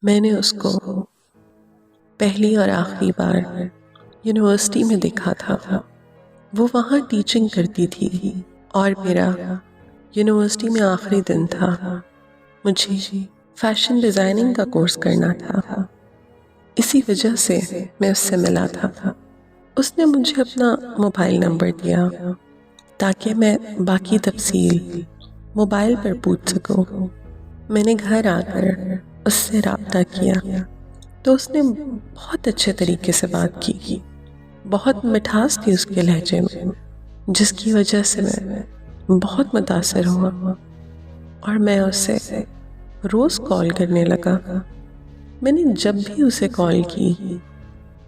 میں نے اس کو پہلی اور آخری بار یونیورسٹی میں دیکھا تھا۔ وہ وہاں ٹیچنگ کرتی تھی اور میرا یونیورسٹی میں آخری دن تھا۔ مجھے فیشن ڈیزائننگ کا کورس کرنا تھا، اسی وجہ سے میں اس سے ملا تھا۔ اس نے مجھے اپنا موبائل نمبر دیا تاکہ میں باقی تفصیل موبائل پر پوچھ سکوں۔ میں نے گھر آ کر اس سے رابطہ کیا تو اس نے بہت اچھے طریقے سے بات کی۔ بہت مٹھاس تھی اس کے لہجے میں، جس کی وجہ سے میں بہت متاثر ہوا اور میں اسے روز کال کرنے لگا۔ میں نے جب بھی اسے کال کی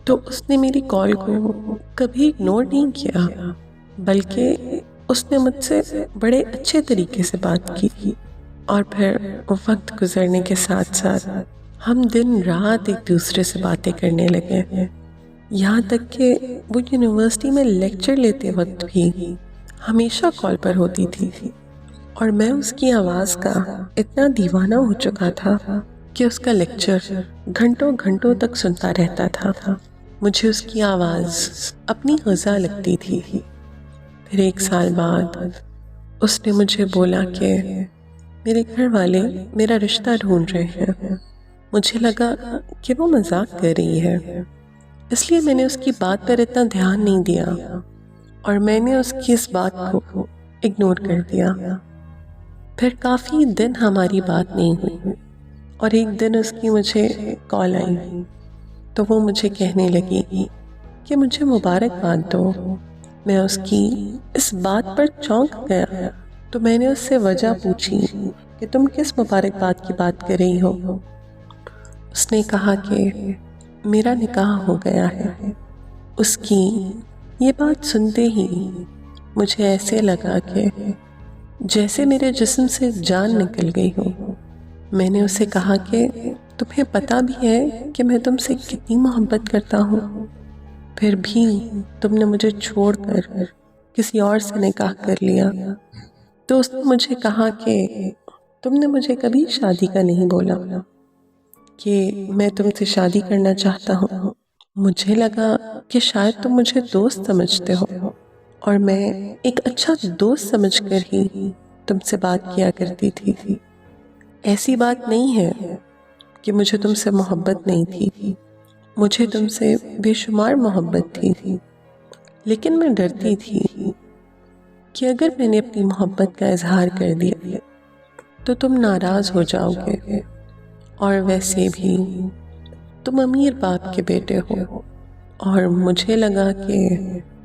تو اس نے میری کال کو کبھی اگنور نہیں کیا، بلکہ اس نے مجھ سے بڑے اچھے طریقے سے بات کی۔ اور پھر وقت گزرنے کے ساتھ ساتھ ہم دن رات ایک دوسرے سے باتیں کرنے لگے، یہاں تک کہ وہ یونیورسٹی میں لیکچر لیتے وقت بھی ہمیشہ کال پر ہوتی تھی، اور میں اس کی آواز کا اتنا دیوانہ ہو چکا تھا کہ اس کا لیکچر گھنٹوں گھنٹوں تک سنتا رہتا تھا۔ مجھے اس کی آواز اپنی غذا لگتی تھی۔ پھر 1 سال بعد اس نے مجھے بولا کہ میرے گھر والے میرا رشتہ ڈھونڈ رہے ہیں۔ مجھے لگا کہ وہ مذاق کر رہی ہے، اس لیے میں نے اس کی بات پر اتنا دھیان نہیں دیا اور میں نے اس کی اس بات کو اگنور کر دیا۔ پھر کافی دن ہماری بات نہیں ہوئی اور ایک دن اس کی مجھے کال آئی تو وہ مجھے کہنے لگی کہ مجھے مبارکباد دو۔ میں اس کی اس بات پر چونک گیا تو میں نے اس سے وجہ پوچھی کہ تم کس مبارکباد کی بات کر رہی ہو؟ اس نے کہا کہ میرا نکاح ہو گیا ہے۔ اس کی یہ بات سنتے ہی مجھے ایسے لگا کہ جیسے میرے جسم سے جان نکل گئی ہو۔ میں نے اسے کہا کہ تمہیں پتہ بھی ہے کہ میں تم سے کتنی محبت کرتا ہوں، پھر بھی تم نے مجھے چھوڑ کر کسی اور سے نکاح کر لیا۔ تو اس نے مجھے کہا کہ تم نے مجھے کبھی شادی کا نہیں بولا کہ میں تم سے شادی کرنا چاہتا ہوں۔ مجھے لگا کہ شاید تم مجھے دوست سمجھتے ہو اور میں ایک اچھا دوست سمجھ کر ہی تم سے بات کیا کرتی تھی۔ ایسی بات نہیں ہے کہ مجھے تم سے محبت نہیں تھی، مجھے تم سے بے شمار محبت تھی، لیکن میں ڈرتی تھی کہ اگر میں نے اپنی محبت کا اظہار کر دیا تو تم ناراض ہو جاؤ گے، اور ویسے بھی تم امیر باپ کے بیٹے ہو اور مجھے لگا کہ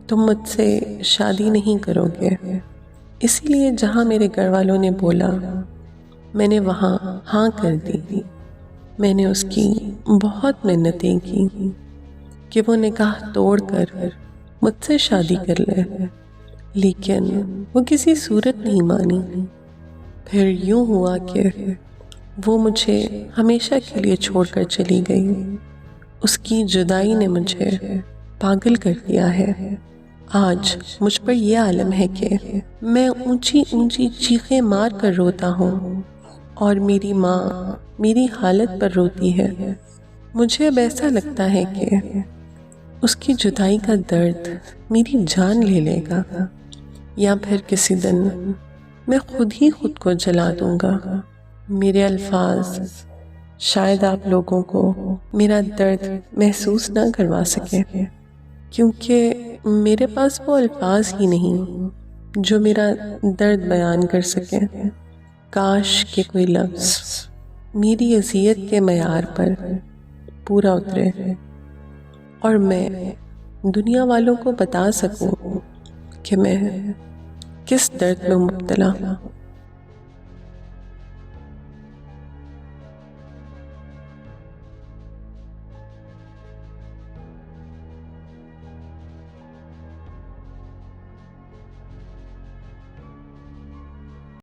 تم مجھ سے شادی نہیں کرو گے۔ اسی لیے جہاں میرے گھر والوں نے بولا میں نے وہاں ہاں کر دی۔ میں نے اس کی بہت منتیں کی کہ وہ نکاح توڑ کر مجھ سے شادی کر لے، لیکن وہ کسی صورت نہیں مانی۔ پھر یوں ہوا کہ وہ مجھے ہمیشہ کے لیے چھوڑ کر چلی گئی۔ اس کی جدائی نے مجھے پاگل کر دیا ہے۔ آج مجھ پر یہ عالم ہے کہ میں اونچی اونچی چیخیں مار کر روتا ہوں اور میری ماں میری حالت پر روتی ہے۔ مجھے اب ایسا لگتا ہے کہ اس کی جدائی کا درد میری جان لے لے گا، یا پھر کسی دن میں خود ہی خود کو جلا دوں گا۔ میرے الفاظ شاید آپ لوگوں کو میرا درد محسوس نہ کروا سکیں، کیونکہ میرے پاس وہ الفاظ ہی نہیں جو میرا درد بیان کر سکیں۔ کاش کہ کوئی لفظ میری اذیت کے معیار پر پورا اترے اور میں دنیا والوں کو بتا سکوں کہ میں کس درد میں مبتلا ہوں۔